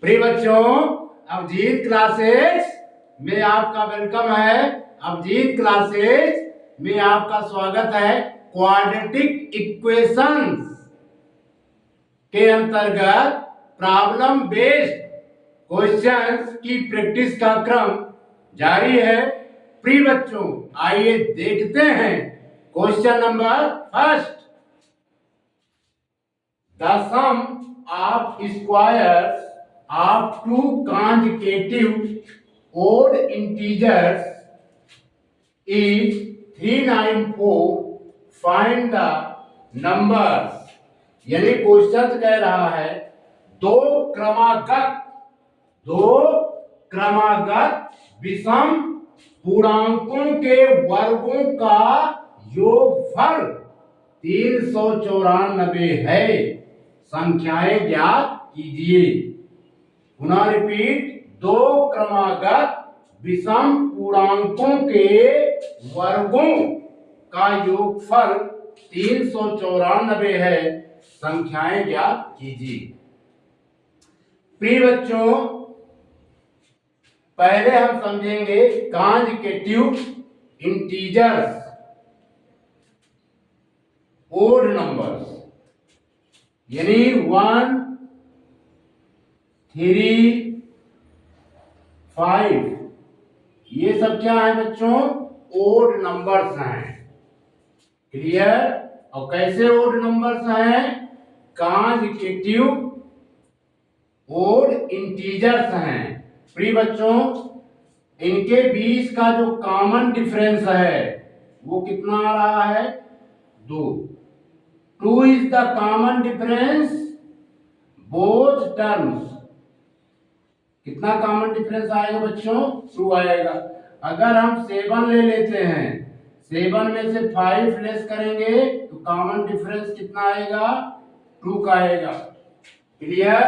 प्रिय बच्चों, अभिजीत क्लासेस में आपका वेलकम है। अभिजीत क्लासेस में आपका स्वागत है। क्वाड्रेटिक इक्वेशंस के अंतर्गत प्रॉब्लम बेस्ड क्वेश्चंस की प्रैक्टिस का क्रम जारी है। प्रिय बच्चों, आइए देखते हैं question number first. The sum of squares of two consecutive odd integers is 394. Find the numbers. यानी क्वेश्चन कह रहा है दो क्रमागत विषम पूर्णांकों के वर्गों का योगफल 394 है। संख्याएं ज्ञात कीजिए। पुनः रिपीट, दो क्रमागत विषम पूर्णांकों के वर्गों का योगफल 394 है। संख्याएं ज्ञात कीजिए। प्रिय बच्चों, पहले हम समझेंगे कॉन्सेक्यूटिव इंटीजर्स, ओड नंबर्स, यानी 1, 3, 5, ये सब क्या है बच्चों? ओड नंबर्स हैं। क्लियर? और कैसे ओड नंबर्स हैं? कॉन्सेक्यूटिव ओड इंटीजर्स हैं। प्रिय बच्चों, इनके बीच का जो कॉमन डिफरेंस है वो कितना आ रहा है? 2 is the common difference both terms. कितना कॉमन डिफरेंस आएगा बच्चों? 2 आएगा। अगर हम 7 ले लेते हैं, 7 में से 5 लेस करेंगे तो कॉमन डिफरेंस कितना आएगा? 2 का आएगा। क्लियर?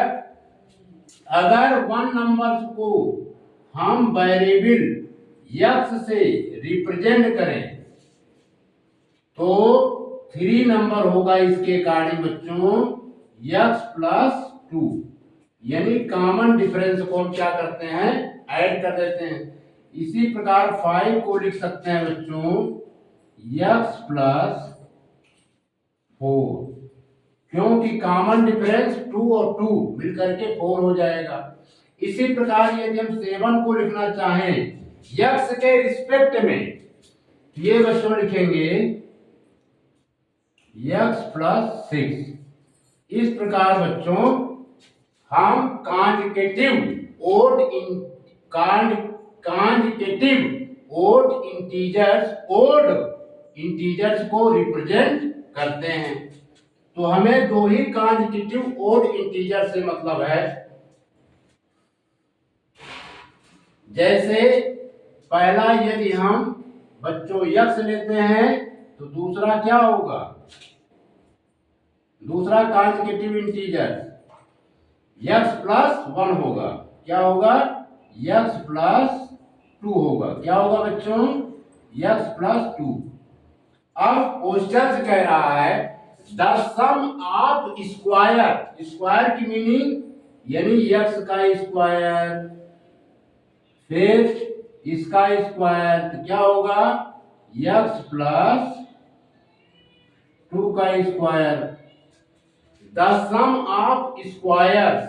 अगर वन नंबर्स को हम वेरिएबल x से रिप्रेजेंट करें तो 3 नंबर होगा इसके अकॉर्डिंग बच्चों x प्लस 2। यानी कॉमन डिफरेंस को हम क्या करते हैं? ऐड कर देते हैं। इसी प्रकार 5 को लिख सकते हैं बच्चों x प्लस 4, क्योंकि कॉमन डिफरेंस 2 और 2 मिलकर के 4 हो जाएगा। इसी प्रकार यदि हम 7 को लिखना चाहें x के रिस्पेक्ट में, ये बच्चों लिखेंगे x प्लस 6। इस प्रकार बच्चों हम कॉन्सेक्यूटिव ओड इंटीजर्स को रिप्रेजेंट करते हैं। तो हमें दो ही कॉन्सेक्यूटिव ओड इंटीजर से मतलब है। जैसे पहला यदि हम बच्चों x लेते हैं तो दूसरा क्या होगा? दूसरा कॉन्सेक्यूटिव इंटीजर x प्लस 1 होगा। क्या होगा? x प्लस 2 होगा। क्या होगा बच्चों? x plus 2। अब क्वेश्चन कह रहा है द सम ऑफ स्क्वायर की मीनिंग यानी x का स्क्वायर फिर इसका स्क्वायर, तो क्या होगा? x प्लस 2 का square. The sum of squares,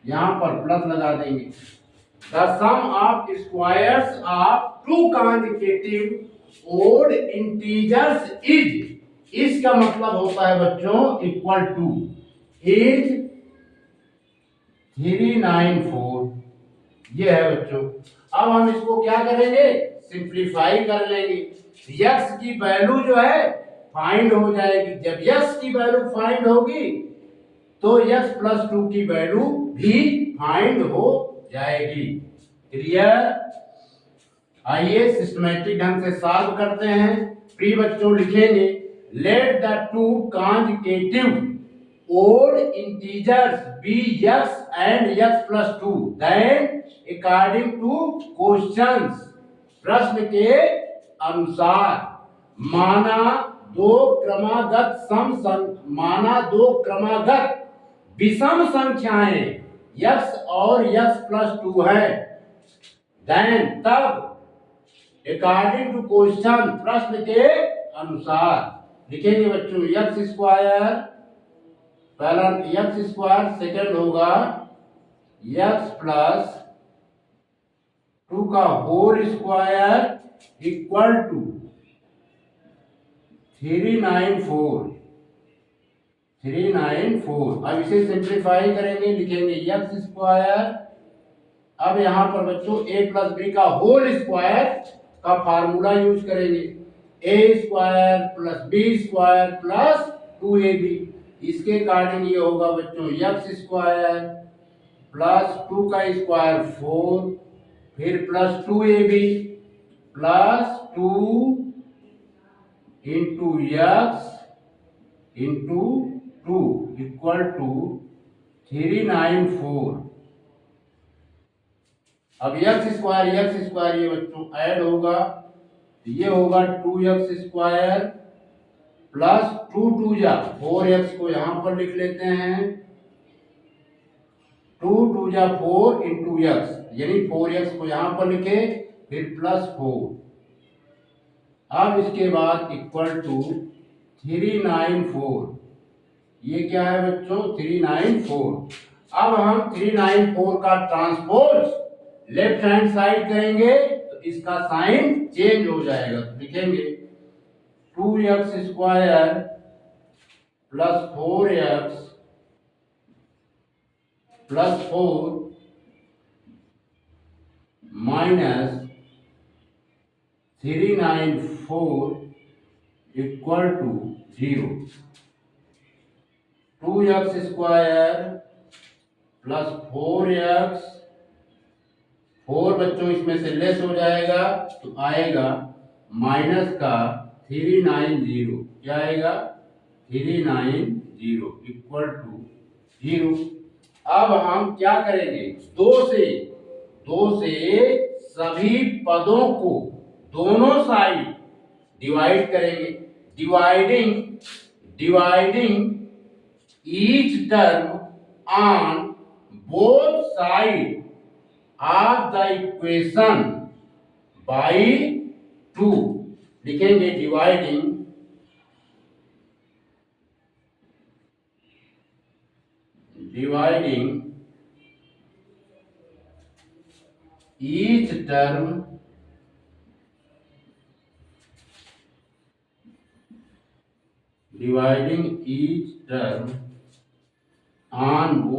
यहां पर प्लस लगा देंगे। The sum of squares of two consecutive odd integers is, इसका मतलब होता है बच्चों इक्वल टू इज 394। ये है बच्चों। अब हम इसको क्या करेंगे? सिंप्लीफाई कर लेंगे। x की वैल्यू जो है फाइंड हो जाएगी। जब x की वैल्यू फाइंड होगी तो x प्लस 2 की वैल्यू भी फाइंड हो जाएगी। क्लियर? आइए सिस्टमैटिक ढंग से सॉल्व करते हैं। प्रिय बच्चों, लिखेंगे let the two consecutive odd integers be x and x plus 2 then according to questions, प्रश्न के अनुसार माना दो क्रमागत विषम संख्याएं x और x प्लस 2 है, देन तब अकॉर्डिंग टू क्वेश्चन, प्रश्न के अनुसार लिखेंगे बच्चों x स्क्वायर, पहला x स्क्वायर, सेकंड होगा x प्लस 2 का होल स्क्वायर इक्वल टू 394। अब इसे सिंप्लीफाई करेंगे, लिखेंगे x स्क्वायर। अब यहाँ पर बच्चों a प्लस बी का होल स्क्वायर का फार्मूला यूज करेंगे, a square plus b square plus 2ab। इसके अकॉर्डिंग ये होगा बच्चों x स्क्वायर प्लस 2 का स्क्वायर 4, फिर plus 2ab plus 2 into x into 2 equal to 394। अब x स्क्वायर ये बच्चों ऐड होगा, तो ये होगा 2x स्क्वायर प्लस 2 जा 4x को यहां पर लिख लेते हैं, 2 जा 4 इंटू x, यानी 4x को यहां पर लिखे, फिर प्लस 4। अब इसके बाद इक्वल टू 394। ये क्या है बच्चों 394। अब हम 394 का ट्रांसपोज लेफ्ट हैंड साइड करेंगे तो इसका साइन चेंज हो जाएगा, तो लिखेंगे 2x square plus 4x plus 4 minus 394 equal to 0। 2x square plus 4x, 4 बच्चों इसमें से लेस हो जाएगा तो आएगा माइनस का 390, क्या आएगा 390 इक्वल टू 0। अब हम क्या करेंगे, दो से सभी पदों को दोनों साइड डिवाइड करेंगे, dividing each term on both sides of the equation by 2। लिखेंगे dividing each term on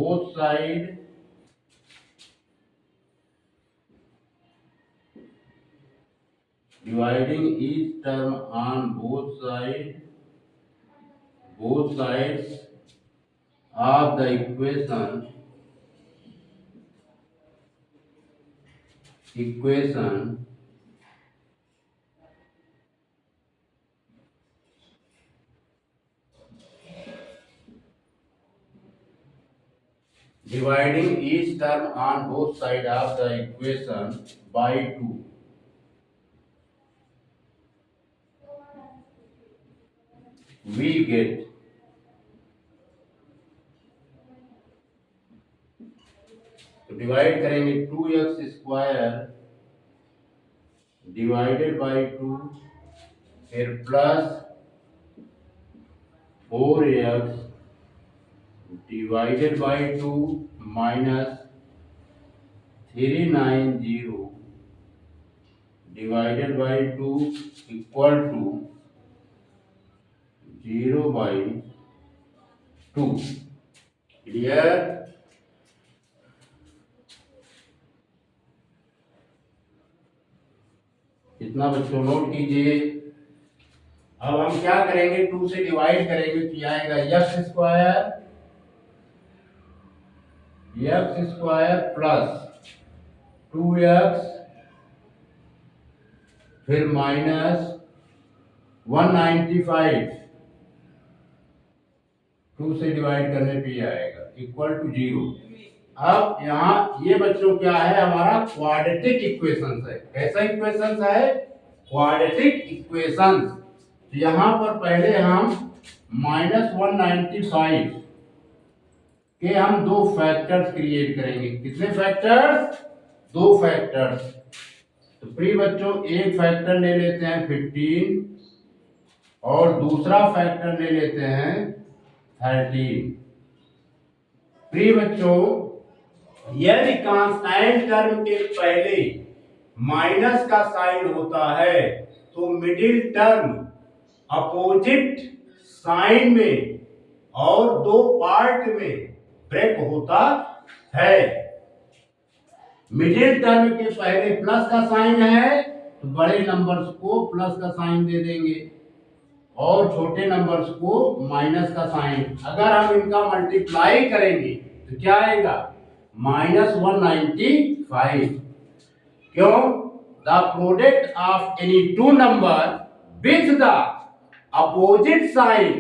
both sides of the equation dividing each term on both sides of the equation by 2। we get तो divide करेंगे 2x square divided by 2, फिर plus 4x divided by 2 minus 390 divided by 2 equal to 0/2। Clear. इतना बच्चों note कीजिए। अब हम क्या करेंगे, 2 से डिवाइड करेंगे तो आएगा x स्क्वायर प्लस 2x फिर माइनस 195, 2 से डिवाइड करने पे आएगा इक्वल टू 0। अब यहाँ ये बच्चों क्या है, हमारा क्वाड्रेटिक इक्वेशन है। कैसा इक्वेशन है, क्वाड्रेटिक इक्वेशन। तो यहाँ पर पहले हम -195 कि हम दो फैक्टर्स क्रिएट करेंगे। कितने फैक्टर्स? दो फैक्टर्स। तो प्रिय बच्चों एक फैक्टर ले लेते हैं 15 और दूसरा फैक्टर ले लेते हैं 13। प्रिय बच्चों यदि कांस्टेंट टर्म के पहले माइनस का साइन होता है तो मिडिल टर्म अपोजिट साइन में और दो पार्ट में ब्रेक होता है। मिडिल टर्म के पहले प्लस का साइन है तो बड़े नंबर्स को प्लस का साइन दे देंगे और छोटे नंबर्स को माइनस का साइन। अगर हम इनका मल्टीप्लाई करेंगे तो क्या आएगा? -195। क्यों? The product of any two number with the opposite sign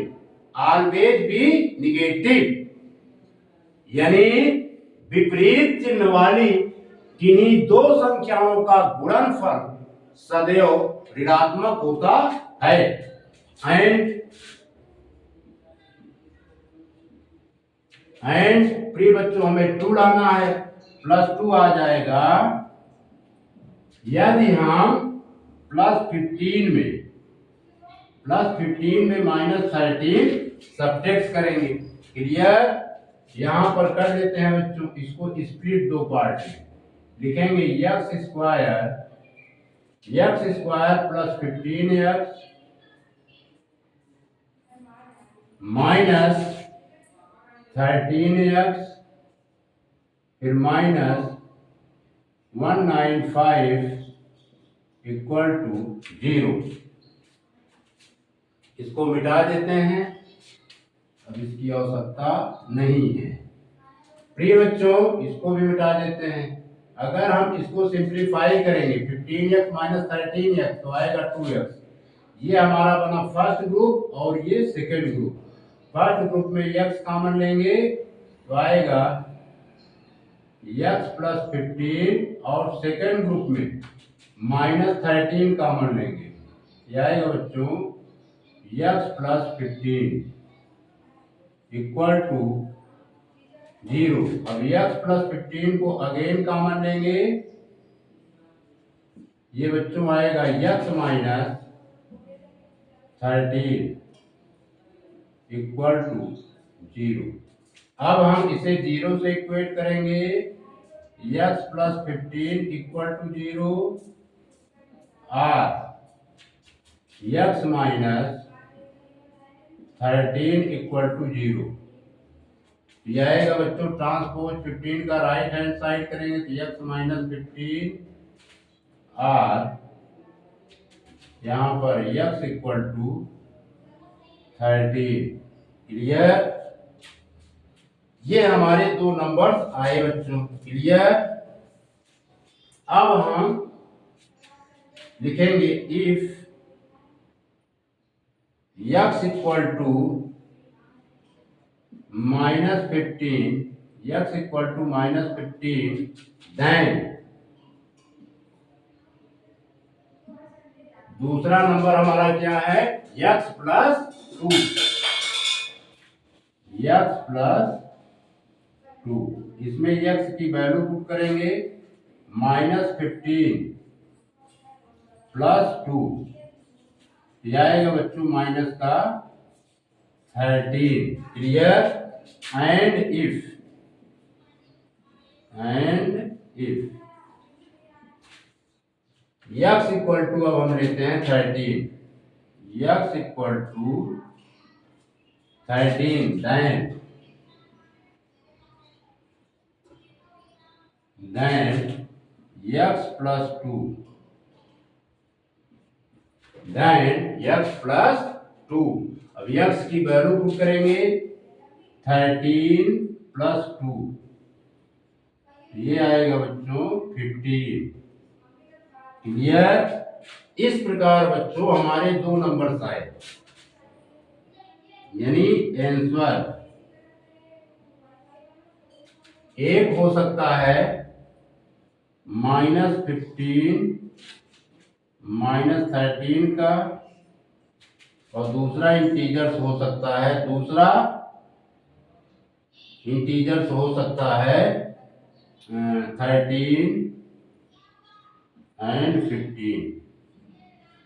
always be negative. यानी विपरीत चिन्ह वाली किन्हीं दो संख्याओं का गुणनफल सदैव ऋणात्मक होता है। एंड प्रिय बच्चों हमें 2 लाना है, +2 आ जाएगा यदि हम +15 में -13 सब्ट्रैक्ट करेंगे। क्लियर? यहां पर कर देते हैं बच्चों, इसको स्प्लिट दो पार्ट में लिखेंगे। x square + 15x minus 13x फिर -195 = 0। इसको मिटा देते हैं, अब इसकी आवश्यकता नहीं है। प्रिय बच्चों इसको भी मिटा देते हैं। अगर हम इसको सिंप्लीफाई करेंगे 15x - 13x तो आएगा 2x। ये हमारा बना फर्स्ट ग्रुप और ये सेकेंड ग्रुप। फर्स्ट ग्रुप में x कॉमन लेंगे तो आएगा x + 15 और सेकेंड ग्रुप में -13 कॉमन लेंगे। यह आएगा बच्चों x + 15 = 0। अब x + 15 को अगेन कॉमन लेंगे, ये बच्चों आएगा x - 13 = 0। अब हम इसे 0 से इक्वेट करेंगे। x + 15 = 0 और x - 13 = 0। यह आएगा बच्चों ट्रांसपोज 15 का राइट हैंड साइड करेंगे तो x - 15 और यहाँ पर x = 13। क्लियर? ये हमारे दो नंबर्स आए बच्चों। क्लियर? अब हम लिखेंगे इफ x = -15 x = -15 देन दूसरा नंबर हमारा क्या है? x + 2। इसमें x की वैल्यू पुट करेंगे -15 + 2 यह आएगा बच्चों -13। क्लियर? एंड इफ x = अब हम लेते हैं 13। x = 13 then x + 2 अब x की वैल्यू पुट करेंगे 13 + 2 ये आएगा बच्चों 15। क्लियर? इस प्रकार बच्चों हमारे दो नंबर्स आए, यानी आंसर एक हो सकता है -15 -13 का और दूसरा इंटीजर्स हो सकता है दूसरा इंटीजर्स हो सकता है 13 एंड 15।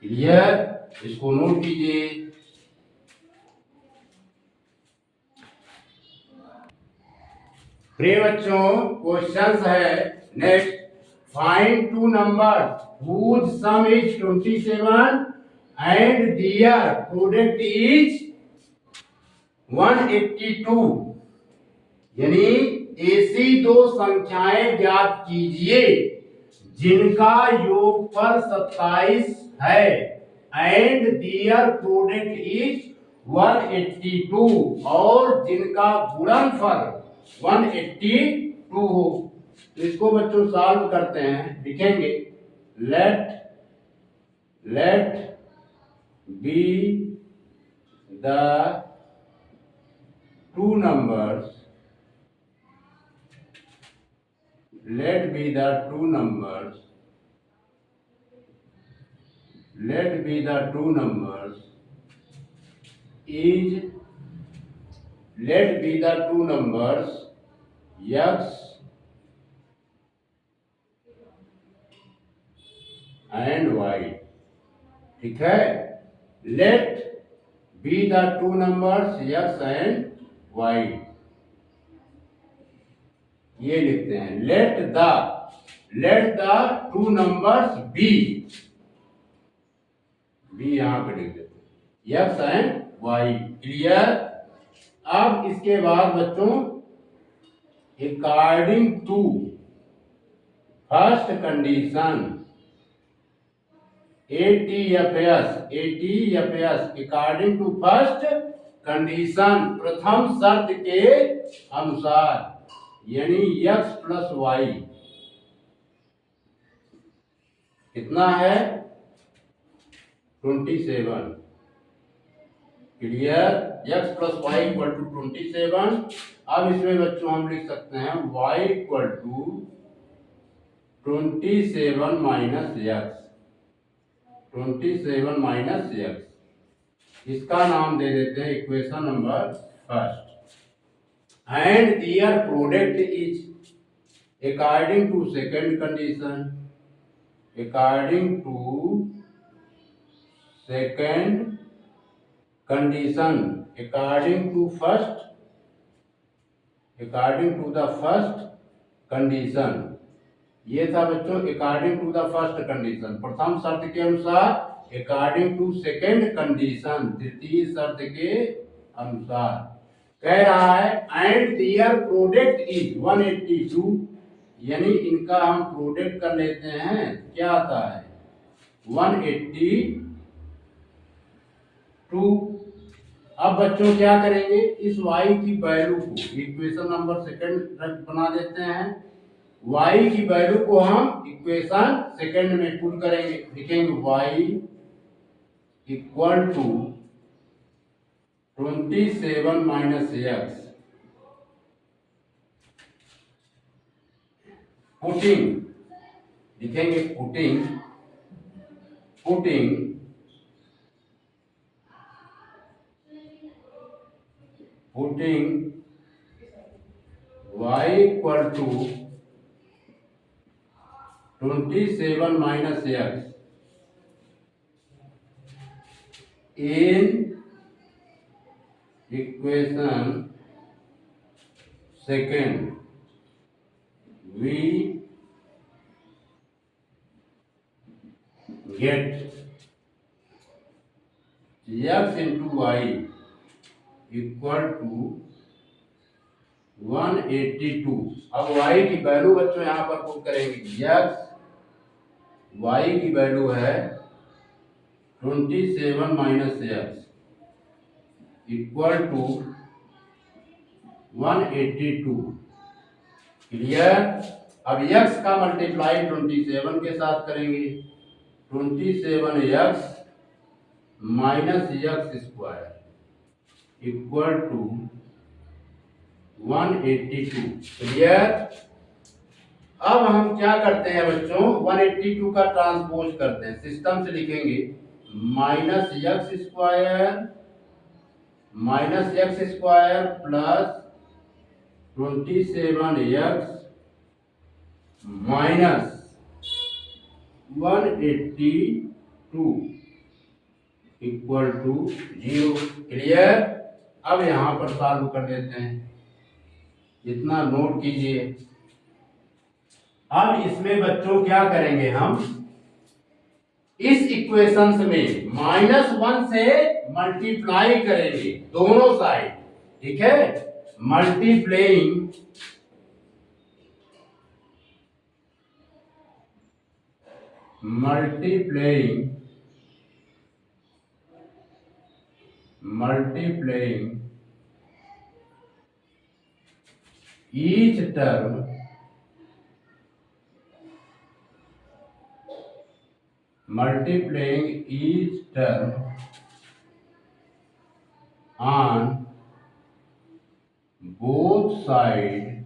क्लियर, इसको नोट कीजिए। प्रिय बच्चों, क्वेश्चन है next, find two number whose sum is 27 and their product is 182। यानी ऐसी दो संख्याएं ज्ञात कीजिए जिनका योगफल 27 है एंड दियर प्रोडक्ट इज 182 और जिनका गुणनफल 182 हो। तो इसको बच्चों सॉल्व करते हैं, लिखेंगे let be the two numbers let be the two numbers is let be the two numbers x and y। ठीक है, let be the two numbers x and y, ये लिखते हैं। let the two numbers b यहां पे लिख देते हैं x and y। क्लियर। अब इसके बाद बच्चों according to first condition ATFS according to first condition, प्रथम शर्त के अनुसार, यानी x प्लस वाई कितना है 27। Clear, x plus y equal to 27। अब इसमें बच्चों हम लिख सकते हैं y equal to 27 minus x, 27 minus x, इसका नाम दे देते हैं equation number first. And their product is according to second condition, according to second condition, according to the first condition. ये था बच्चों according to the first condition, प्रथम शर्त के अनुसार, अकॉर्डिंग टू सेकेंड कंडीशन, द्वितीय शर्त के अनुसार। कह रहा है एंड दियर प्रोडक्ट इज 182, यानी इनका हम प्रोडक्ट कर लेते हैं, क्या आता है 182। अब बच्चों क्या करेंगे, इस y की वैल्यू को इक्वेशन नंबर सेकंड बना देते हैं, y की वैल्यू को हम इक्वेशन सेकंड में पुट करेंगे, लिखेंगे y equal to 27 minus x, putting, लिखेंगे putting y equal to 27 minus x in equation second, we get x into y equal to 182। अब y की वैल्यू बच्चों यहाँ पर पुट करेंगे, y की वैल्यू है 27 minus x equal to 182। Clear. अब x का मल्टीप्लाई 27 के साथ करेंगे, 27x minus x square equal to 182। Clear. अब हम क्या करते हैं बच्चों, 182 का ट्रांसपोज करते हैं, सिस्टम से लिखेंगे minus x square plus 27x minus 182 equal to 0। Clear. अब यहां पर सॉल्व कर देते हैं, इतना नोट कीजिए। अब इसमें बच्चों क्या करेंगे, हम इस इक्वेशंस में -1 से मल्टीप्लाई करेंगे दोनों साइड। ठीक है, multiplying each term on both sides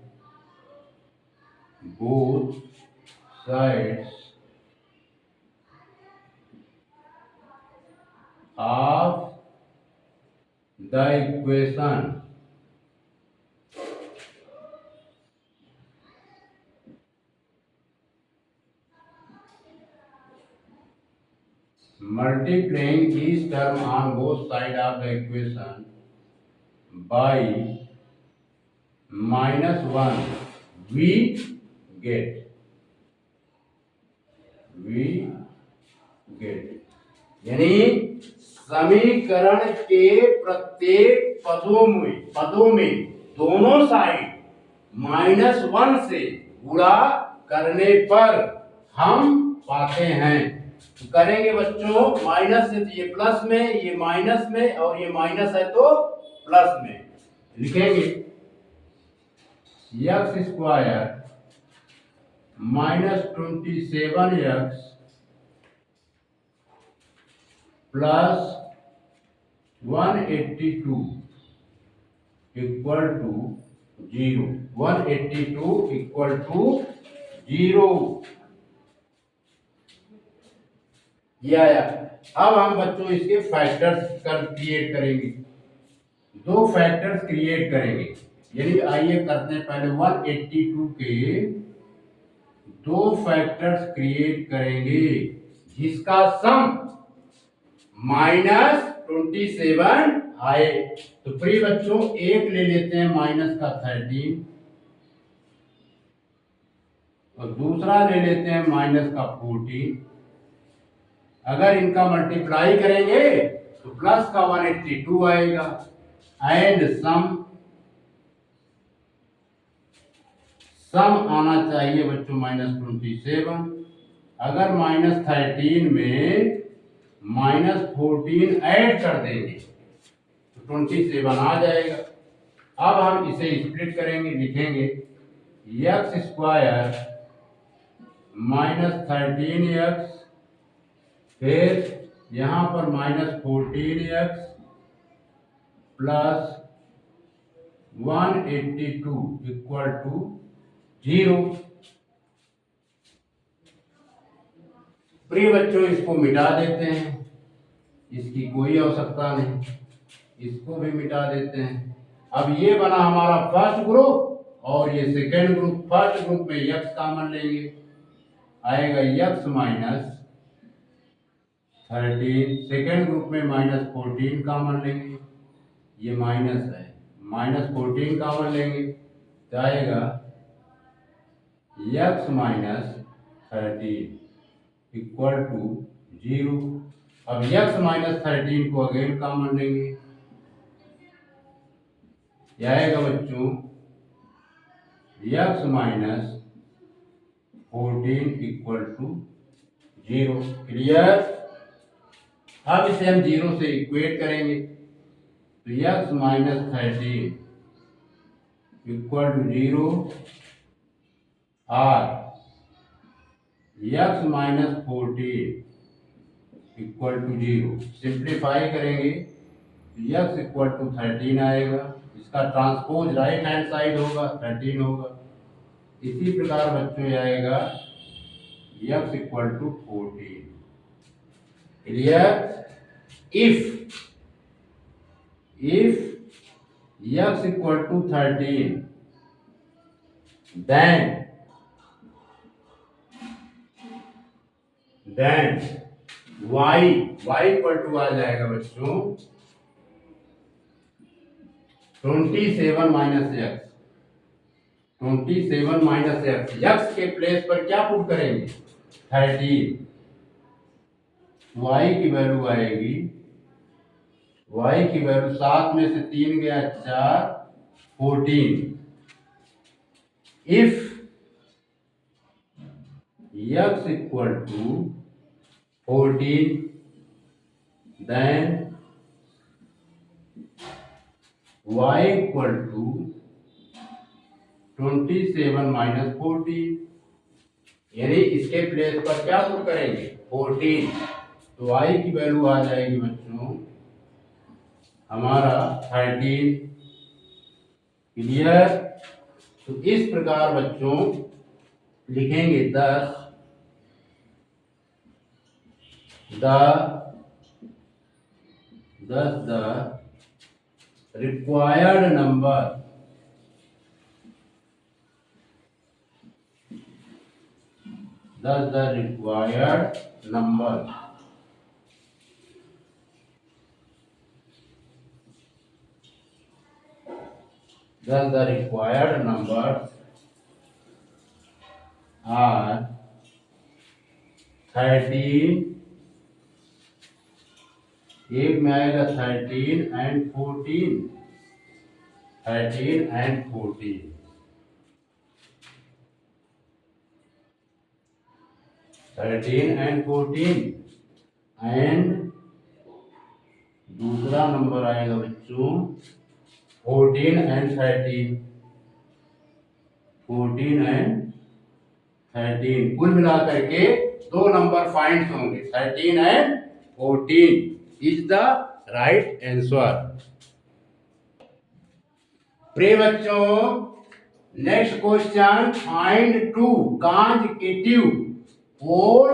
of the equation multiplying each term on both sides of the equation by -1 we get यानी समीकरण के प्रत्येक पदों में दोनों साइड -1 से गुणा करने पर हम पाते हैं। तो करेंगे बच्चों, माइनस है तो ये प्लस में, ये माइनस में, और ये माइनस है तो प्लस में। लिखेंगे x square -27x plus 182 equal to 0। 182 equal to 0 ये आया। अब हम बच्चों इसके फैक्टर्स क्रिएट करेंगे, दो फैक्टर्स क्रिएट करेंगे। यानी आइए करते हैं, पहले 182 के दो फैक्टर्स क्रिएट करेंगे जिसका सम -27 आए। तो प्रिय बच्चों, एक ले लेते हैं माइनस का 13 और दूसरा ले लेते हैं माइनस का 14। अगर इनका मल्टीप्लाई करेंगे तो प्लस का 182 आएगा। एंड सम आना चाहिए बच्चों -27। अगर -13 में -14 ऐड कर देंगे तो 27 आ जाएगा। अब हम इसे स्प्लिट करेंगे, लिखेंगे x स्क्वायर -13x, फिर यहां पर -14x प्लस 182 इक्वल टू 0। प्रिय बच्चों, इसको मिटा देते हैं, इसकी कोई आवश्यकता नहीं, इसको भी मिटा देते हैं। अब ये बना हमारा फर्स्ट ग्रुप और ये सेकेंड ग्रुप। फर्स्ट ग्रुप में x कॉमन लेंगे, आएगा x -13। सेकेंड ग्रुप में -14 कॉमन लेंगे, ये माइनस है, -14 कॉमन लेंगे तो आएगा x -13 इक्वल टू 0। अब x -13 को अगेन कॉमन लेंगे, यह आएगा बच्चों x -14 इक्वल टू 0। क्लियर। अब इसे हम 0 से इक्वेट करेंगे तो x -13 इक्वल टू 0 और x -14 इक्वल टू 0। सिंप्लीफाई करेंगे तो x इक्वल टू 13 आएगा। इसका ट्रांसपोज राइट हैंड साइड होगा, 13 होगा। इसी प्रकार बच्चों आएगा x equal to 14। Clear. If x equal to 13 then y equal to आ जाएगा बच्चों 27 minus x. 27 minus x, x के प्लेस पर क्या पुट करेंगे 13। y की वैल्यू आएगी, y की वैल्यू 7 में से 3 गया 4, 14। If x equal to 14 then y equal to 27 minus 14, यानी इसके प्लेस पर क्या पुट करेंगे 14, तो y की वैल्यू आ जाएगी बच्चों हमारा 13। क्लियर। तो इस प्रकार बच्चों लिखेंगे 10 the required number the required number the required numbers are 13, एक में आएगा 13 and 14, 13 and 14। एंड दूसरा नंबर आएगा बच्चों 14 and 13, 14 and 13। कुल मिलाकर के दो नंबर फाइंड होंगे 13 and 14 is the right answer. प्रिय बच्चों, next question, find two consecutive odd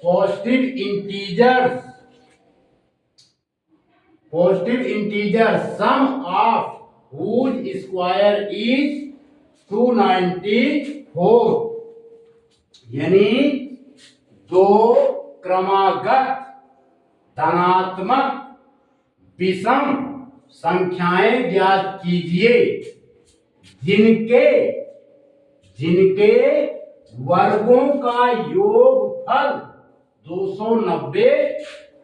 positive integers sum of whose square is 294, यानी दो क्रमागत धनात्मक विषम संख्याएं ज्ञात कीजिए जिनके वर्गों का योगफल 290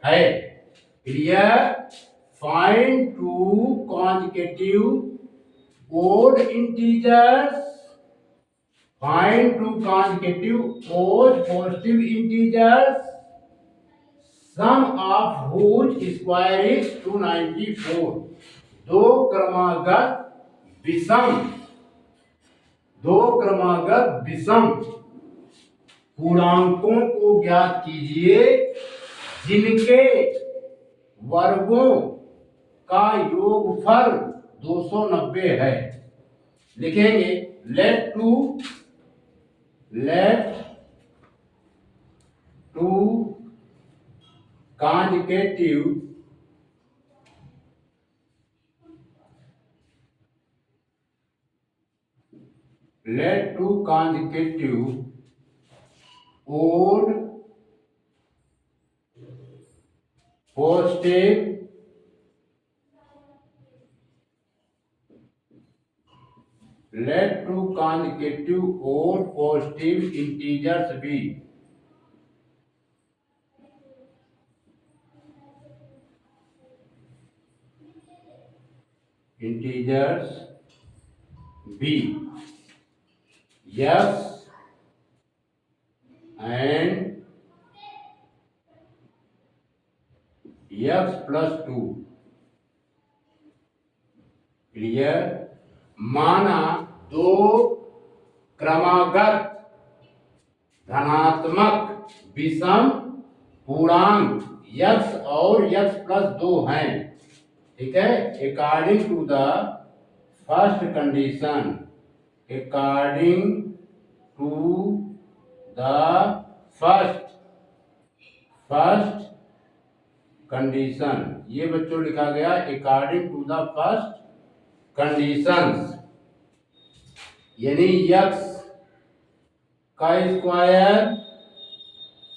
है। Clear. Find two consecutive odd integers, find two consecutive odd positive integers sum of whose square is 294, दो क्रमागत विषम पूर्णांकों को ज्ञात कीजिए जिनके वर्गों का योगफल 290 है। लिखेंगे let two consecutive odd positive let two consecutive odd positive integers be yes and x plus 2। Clear. माना दो क्रमागत धनात्मक विषम पूर्णांक x और x प्लस 2 हैं। ठीक है। According to the first condition, according to the first condition, ये बच्चों लिखा गया according to the first conditions. यानी यक्स का स्क्वायर,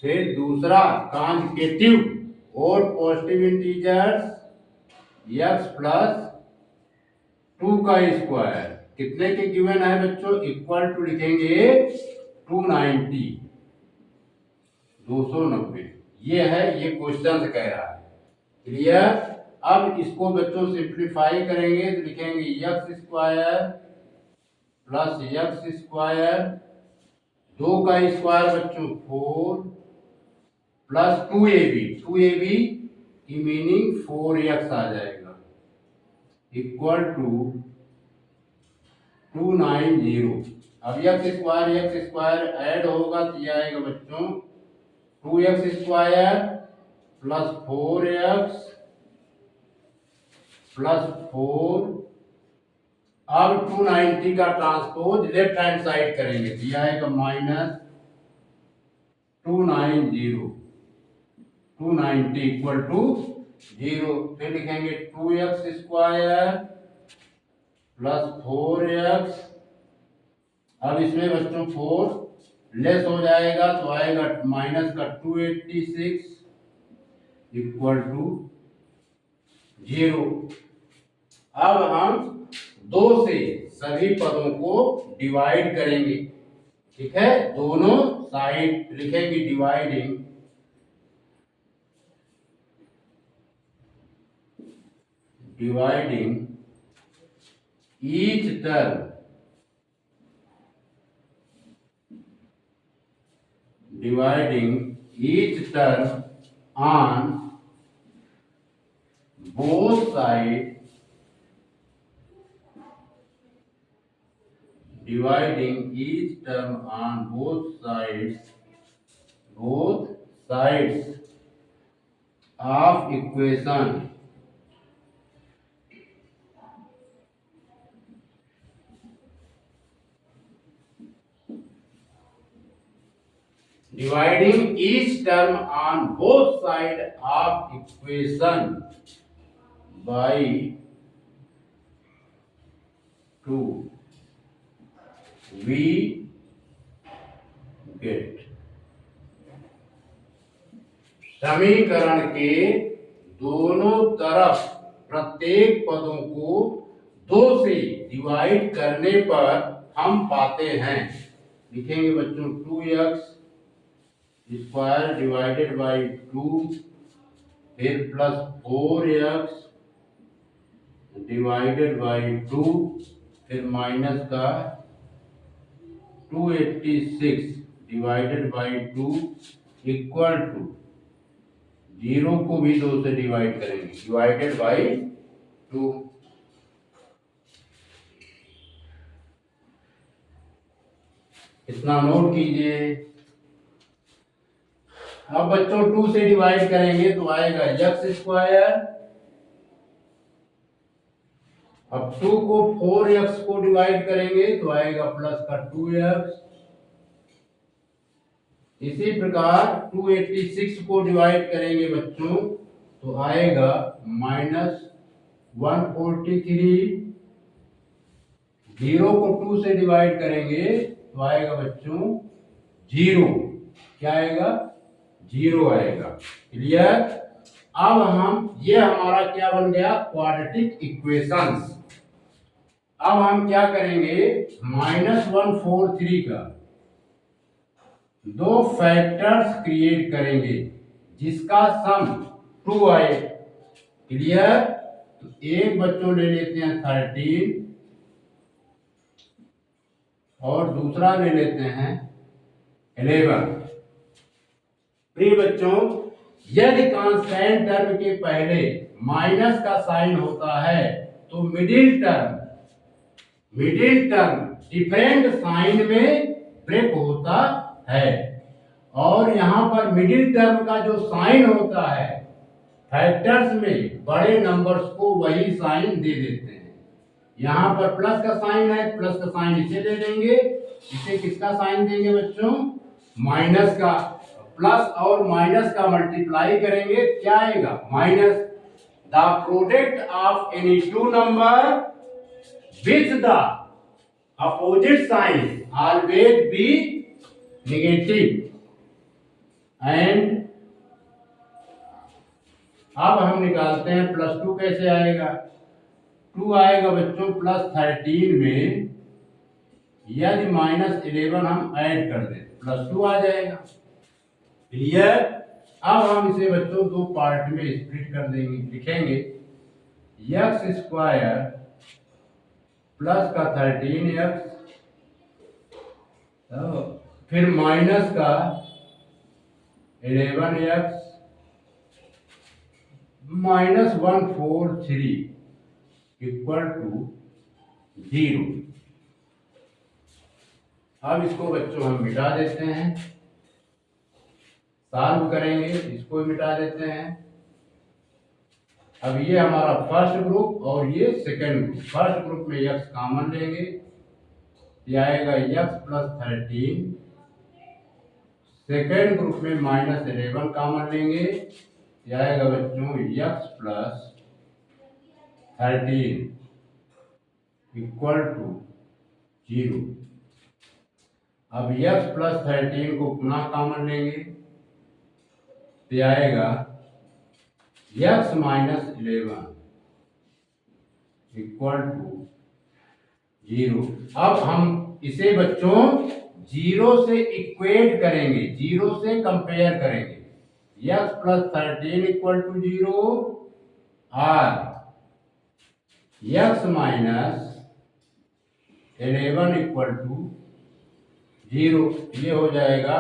फिर दूसरा कॉन्जिकेटिव और पॉजिटिव इंटीजर्स यक्स प्लस 2 का स्क्वायर कितने के गिवन है बच्चों, इक्वल टू लिखेंगे 290, 290। ये है, ये क्वेश्चन से कह रहा है। क्लियर। अब इसको बच्चों सिंप्लीफाई करेंगे तो लिखेंगे x square plus x square, 2 का स्क्वायर बच्चों 4 प्लस 2ab, 2ab की मीनिंग 4x आ जाएगा, इक्वल टू 290। अब एक्स स्क्वायर ऐड होगा तो ये आएगा बच्चों 2x square plus 4x plus 4। अब 290 का ट्रांसपोज लेफ्ट हैंड साइड करेंगे तो यह आएगा माइनस 290, 290 इक्वल टू 0। फिर लिखेंगे 2x स्क्वायर प्लस 4x। अब इसमें बच्चों 4 लेस हो जाएगा तो आएगा माइनस का 286 इक्वल टू 0। अब हम 2 से सभी पदों को डिवाइड करेंगे, ठीक है। दोनों साइड लिखेंगे dividing, dividing each term, dividing each term on both sides, dividing each term on both sides of equation, dividing each term on both sides of equation by 2, we get समीकरण के दोनों तरफ प्रत्येक पदों को 2 से डिवाइड करने पर हम पाते हैं। लिखेंगे बच्चों 2x स्क्वायर डिवाइडेड बाई 2, फिर प्लस 4x डिवाइडेड बाई 2, फिर माइनस का 286 डिवाइडेड बाई 2 इक्वल टू 0 को भी 2 से डिवाइड करेंगे, डिवाइडेड बाई 2। इतना नोट कीजिए। अब बच्चों 2 से डिवाइड करेंगे तो आएगा x स्क्वायर। अब 2 को 4x को डिवाइड करेंगे तो आएगा प्लस का 2x। इसी प्रकार 286 को डिवाइड करेंगे बच्चों तो आएगा माइनस 143। 0 को 2 से डिवाइड करेंगे तो आएगा बच्चों 0। क्या आएगा? 0 आएगा। क्लियर। अब हम ये हमारा क्या बन गया? Quadratic equations. अब हम क्या करेंगे? -143 का 2 फैक्टर्स क्रिएट करेंगे जिसका सम 2 आए। क्लियर। तो एक बच्चों ले लेते हैं 13 और दूसरा ले लेते हैं 11। प्रिय बच्चों, यदि कांस्टेंट टर्म के पहले माइनस का साइन होता है तो मिडिल टर्म डिफरेंट साइन में ब्रेक होता है। और यहां पर मिडिल टर्म का जो साइन होता है फैक्टर्स में बड़े नंबर्स को वही साइन दे देते हैं। यहां पर प्लस का साइन है, प्लस का साइन इसे दे देंगे। इसे किसका साइन देंगे बच्चों? माइनस का। प्लस और माइनस का मल्टीप्लाई करेंगे, क्या आएगा? Minus. The product of any two number with the opposite sign always be negative. And अब हम निकालते हैं +2 कैसे आएगा। 2 आएगा बच्चों +13 में यदि -11 हम ऐड कर दें +2 आ जाएगा। क्लियर। अब हम इसे बच्चों दो पार्ट में स्प्लिट कर देंगे। लिखेंगे x² प्लस का 13x फिर माइनस का 11x -143 इक्वल टू 0। अब इसको बच्चों हम मिटा देते हैं, सॉल्व करेंगे, इसको मिटा देते हैं। अब ये हमारा फर्स्ट ग्रुप और ये सेकंड ग्रुप। फर्स्ट ग्रुप में x कॉमन लेंगे, ये आएगा x प्लस 13। सेकेंड ग्रुप में -11 कॉमन लेंगे, ये आएगा बच्चों x प्लस 13 इक्वल टू 0। अब x प्लस 13 को पुनः कॉमन लेंगे, तो आएगा x माइनस 11 इक्वल टू 0। अब हम इसे बच्चों 0 से इक्वेट करेंगे, 0 से कंपेयर करेंगे। x प्लस 13 इक्वल टू 0 और x माइनस 11 इक्वल टू 0। ये हो जाएगा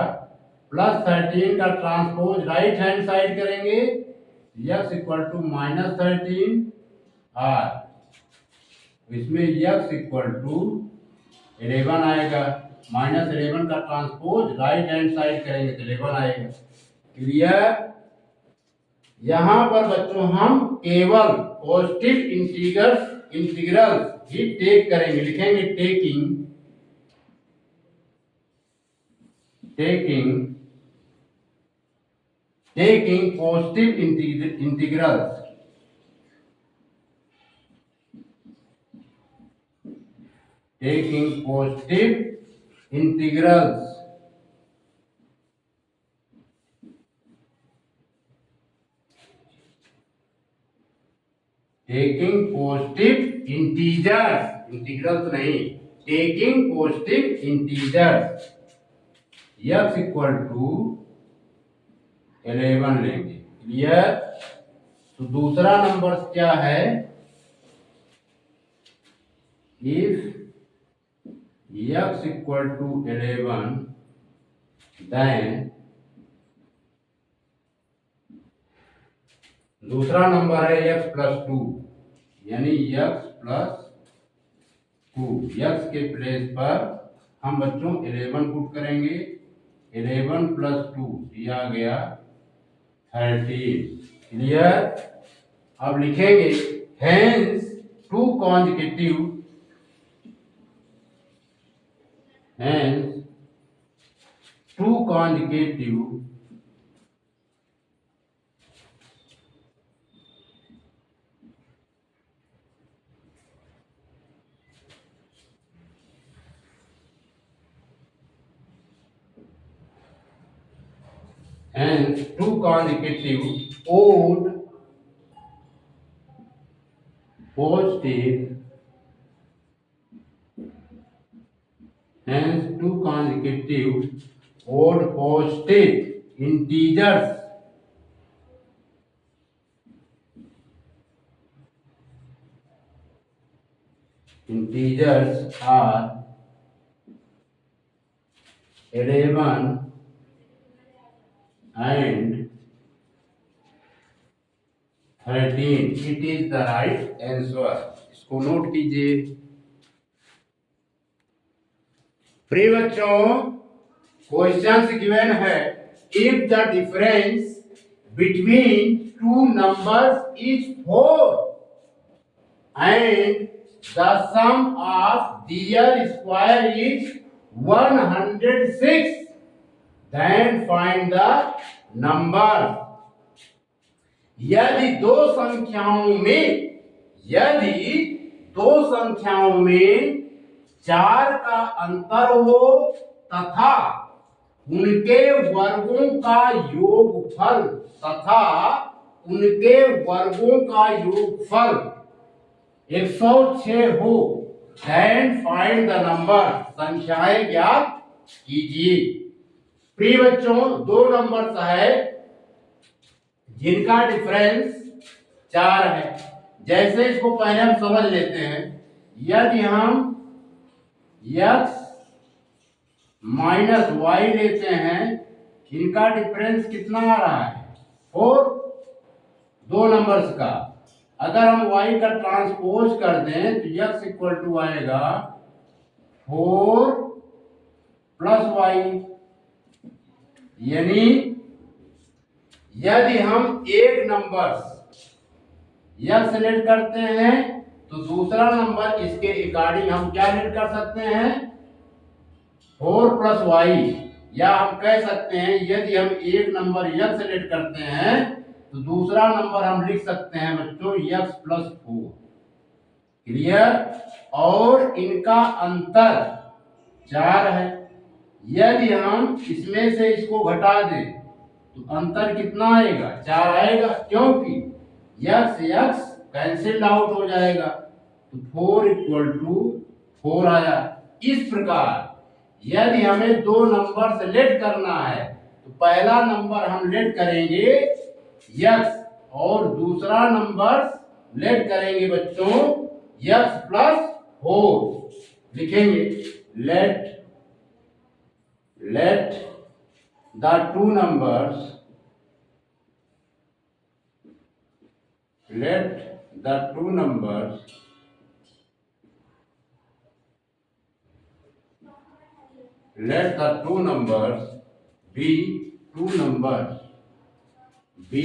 +13 का ट्रांसपोज राइट हैंड साइड करेंगे, x इक्वल टू -13 और इसमें x इक्वल टू 11 आएगा। -11 का ट्रांसपोज राइट हैंड साइड करेंगे तो 11 आएगा। क्लियर। यहां पर बच्चों हम केवल पॉजिटिव इंटीग्रल्स ही टेक करेंगे। लिखेंगे taking positive integrals integrals नहीं, taking positive integers x equal to 11 लेंगे। क्लियर। तो दूसरा नंबर क्या है, if x equal to 11 then दूसरा नंबर है x प्लस 2, यानी x प्लस 2। x के प्लेस पर हम बच्चों 11 पुट करेंगे, 11 प्लस 2 दिया गया 13। क्लियर। अब लिखेंगे hence two consecutive odd positive integers are 11 and 13। It is the right answer. इसको नोट कीजिए। प्रिय बच्चों, क्वेश्चन गिवन है, if the difference between two numbers is 4 and the sum of their square is 106, then find the number। यदि दो संख्याओं में चार का अंतर हो तथा उनके वर्गों का योगफल तथा उनके वर्गों का योगफल 106 हो, then find the number, संख्याएं ज्ञात कीजिए। प्रिय बच्चों, दो नंबर्स है जिनका डिफरेंस 4 है। जैसे इसको पहले हम समझ लेते हैं। यदि हम x माइनस वाई लेते हैं, इनका डिफरेंस कितना आ रहा है? 4, दो नंबर्स का। अगर हम y का ट्रांसपोज कर दें तो x इक्वल टू आएगा 4 प्लस वाई। यानी यदि हम एक नंबर x सेलेक्ट करते हैं तो दूसरा नंबर इसके अकॉर्डिंग हम क्या लेट कर सकते हैं? 4 प्लस वाई। या हम कह सकते हैं यदि हम एक नंबर x सेलेक्ट करते हैं तो दूसरा नंबर हम लिख सकते हैं बच्चों x प्लस 4। क्लियर? और इनका अंतर 4 है। यदि हम इसमें से इसको घटा दें तो अंतर कितना आएगा? 4 आएगा, क्योंकि x x कैंसिल आउट हो जाएगा। तो 4 इक्वल टू 4 आया। इस प्रकार यदि हमें दो नंबर सेलेक्ट करना है तो पहला नंबर हम लेट करेंगे x और दूसरा नंबर लेट करेंगे बच्चों x प्लस 4। लिखेंगे let the two numbers be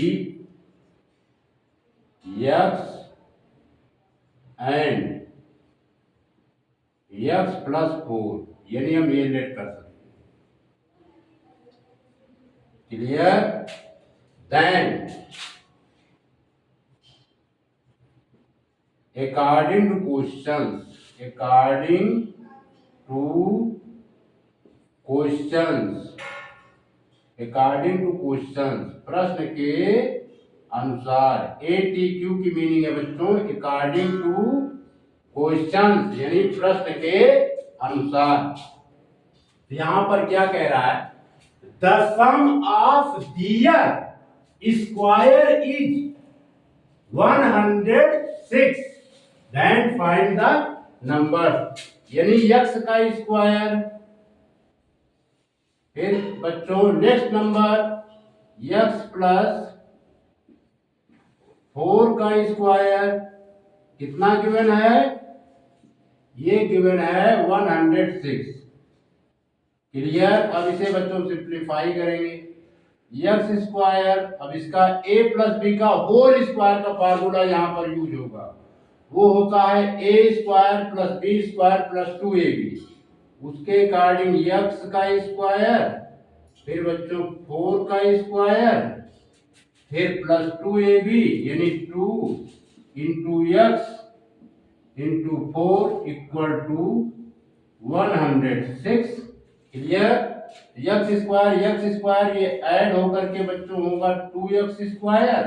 x and x plus 4। यानी हम ये लेट कर सकते हैं। Clear? Then according to questions, प्रश्न के अनुसार। ATQ की मीनिंग है बच्चों अकॉर्डिंग टू क्वेश्चंस, यानी प्रश्न के अनुसार। यहां पर क्या कह रहा है? The sum of their square is 106, then find the number. यानी x का स्क्वायर। फिर बच्चों नेक्स्ट नंबर x प्लस 4 का स्क्वायर कितना गिवन है? ये गिवन है 106। क्लियर? अब इसे बच्चों सिंप्लीफाई करेंगे। x स्क्वायर, अब इसका a प्लस बी का होल स्क्वायर का फार्मूला यहां पर यूज होगा। वो होता है a square plus b square plus 2ab। उसके अकॉर्डिंग x का स्क्वायर, फिर बच्चों 4 का स्क्वायर, फिर प्लस 2ab यानी 2 into x into 4 equal to 106। Clear? x square ये ऐड होकर के बच्चों होगा 2x स्क्वायर,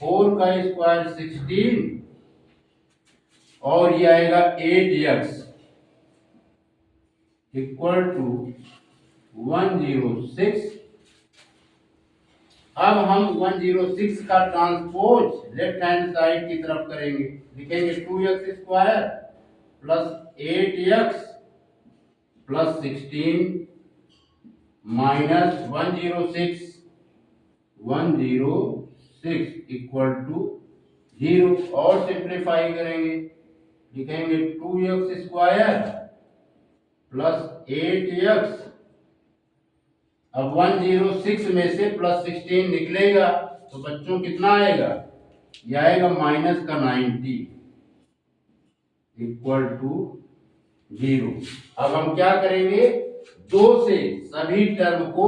4 का स्क्वायर 16 और ये आएगा 8x इक्वल टू 106। अब हम 106 का ट्रांसपोज लेफ्ट हैंड साइड की तरफ करेंगे। लिखेंगे 2x square plus 8x plus 16 minus 106 equal to 0 और सिंप्लीफाई करेंगे। लिखेंगे 2x स्क्वायर प्लस 8x। अब 106 में से प्लस 16 निकलेगा तो बच्चों कितना आएगा? यह आएगा माइनस का 90 इक्वल टू 0। अब हम क्या करेंगे? 2 से सभी टर्म को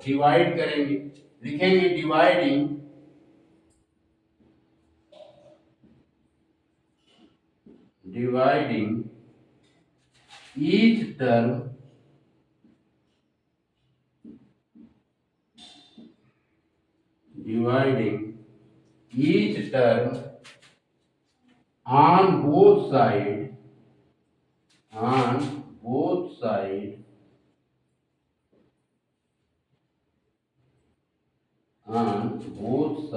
डिवाइड करेंगे। लिखेंगे dividing 2 each term dividing each term on both sides on both sides on both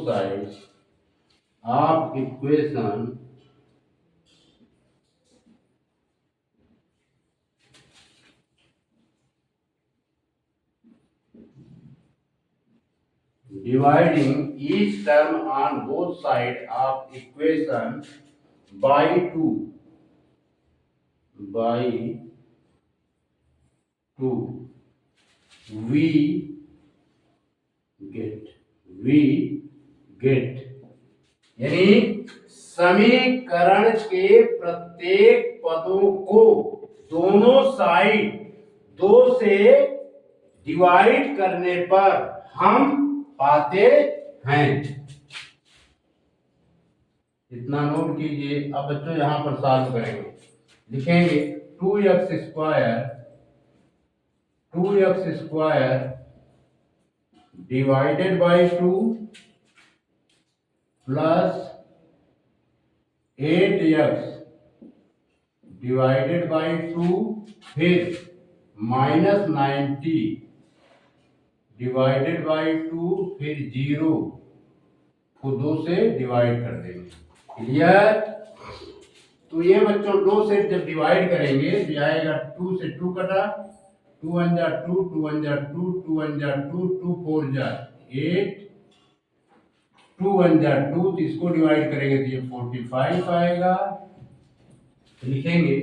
sides of equation dividing each term on both sides of equation by 2 by 2 we we get यानी समीकरण के प्रत्येक पदों को दोनों side 2 से divide करने पर हम पाते हैं। इतना नोट कीजिए। अब बच्चों यहां पर सॉल्व करेंगे। लिखेंगे 2x square divided by 2 plus 8x divided by 2 फिर माइनस 90 डिवाइडेड बाई 2 फिर 0 को 2 से डिवाइड कर देंगे। क्लियर? तो ये बच्चों 2 से जब डिवाइड करेंगे तो आएगा 2 से 2 कटा 2 1 जा 2 2 1 जा 2 2 1 जा 2 2 4 जा 8 2 1 जा 2 तो इसको डिवाइड करेंगे तो ये 45 आएगा। लिखेंगे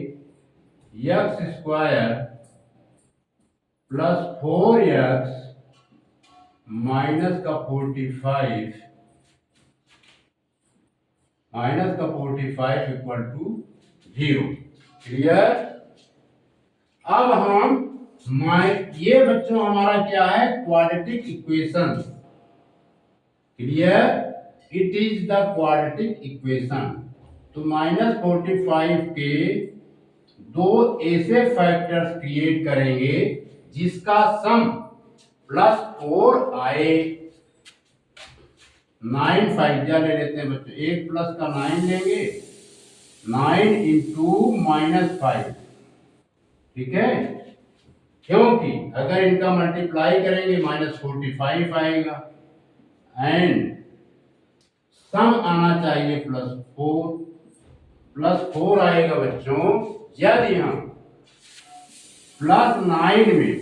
x square plus 4x minus का 45 इक्वल टू 0। क्लियर? अब हम ये बच्चों हमारा क्या है? Quadratic equation. Clear? It is the quadratic equation. तो -45 के दो ऐसे फैक्टर्स क्रिएट करेंगे जिसका सम +4 आए। 9 5 ले लेते हैं बच्चों। 1 प्लस का 9 लेंगे। 9 इंटू -5। ठीक है? क्योंकि अगर इनका मल्टीप्लाई करेंगे -45 आएगा एंड सम आना चाहिए +4 आएगा बच्चों। यदि हम +9 में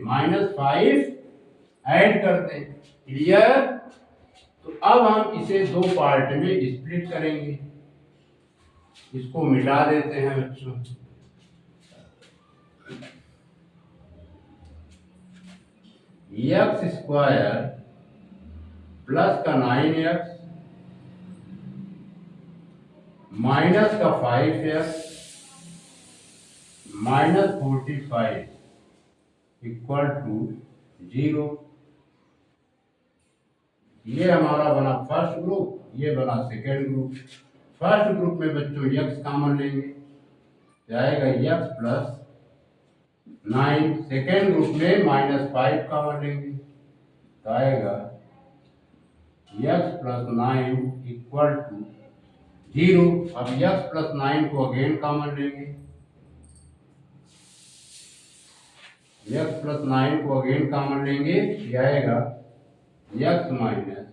-5 ऐड करते हैं। क्लियर? तो अब हम इसे 2 पार्ट में स्प्लिट करेंगे। इसको मिटा देते हैं बच्चों। x स्क्वायर प्लस का 9x माइनस का 5x माइनस 45 इक्वल टू 0। ये हमारा बना फर्स्ट ग्रुप, ये बना सेकेंड ग्रुप। फर्स्ट ग्रुप में बच्चों x कॉमन लेंगे तो आएगा x प्लस 9। सेकेंड ग्रुप में -5 कॉमन लेंगे तो आएगा x प्लस 9 इक्वल टू 0। अब x प्लस 9 को अगेन कॉमन लेंगे। x प्लस 9 को अगेन कॉमन लेंगे ये आएगा x minus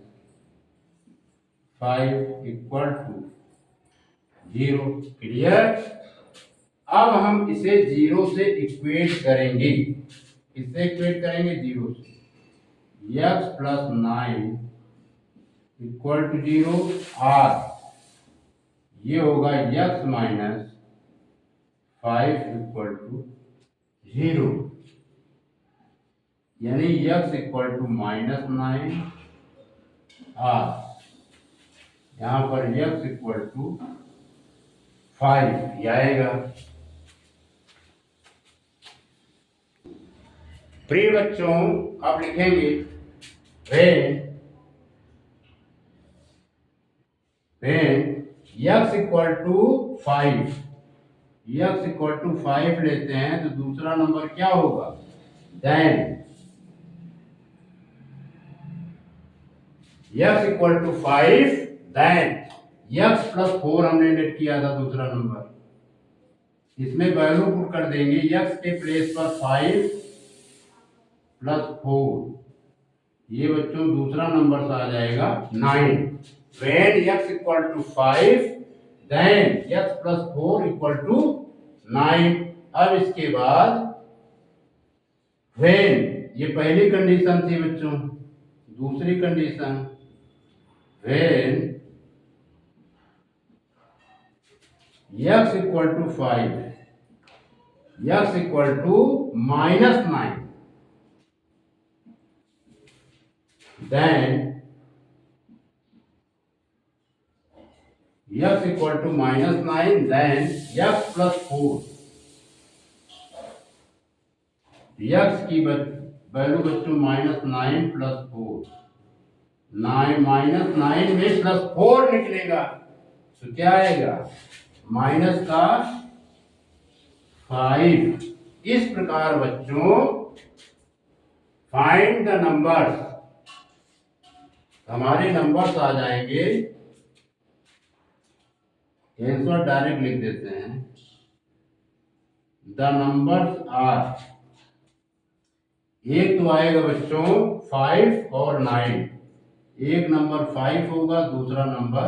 5 equal to 0। Clear? अब हम इसे 0 से इक्वेट करेंगे। किससे इक्वेट करेंगे? 0 से। x प्लस 9 इक्वल टू 0 और ये होगा x माइनस 5 इक्वल टू 0। यानी x इक्वल टू -9 और यहां पर x इक्वल टू 5 आएगा। प्रिय बच्चों अब लिखेंगे when when x equal to 5, x equal to 5 लेते हैं तो दूसरा नंबर क्या होगा, then x equal to 5, then x plus 4 हमने लेट किया था दूसरा नंबर, इसमें वैल्यू पुट कर देंगे x के प्लेस पर 5 प्लस 4, ये बच्चों दूसरा नंबर आ जाएगा 9। When x equal to 5 then x plus 4 equal to 9। अब इसके बाद व्हेन, ये पहली कंडीशन थी बच्चों, दूसरी condition when x equal to 5, x equal to -9, then x equal to -9, then x plus 4, x की वैल्यू बच्चों -9 प्लस 4, 9 -9 में प्लस 4 निकलेगा तो क्या आएगा, माइनस का 5। इस प्रकार बच्चों फाइंड द नंबर्स, हमारे नंबर्स आ जाएंगे, आंसर डायरेक्ट लिख देते हैं, द नंबर्स आर, एक तो आएगा बच्चों 5 और 9, एक नंबर 5 होगा, दूसरा नंबर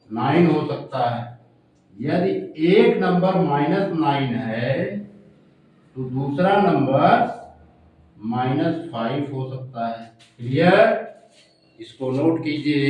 9 हो सकता है। यदि एक नंबर -9 है तो दूसरा नंबर -5 हो सकता है। क्लियर, इसको नोट कीजिए।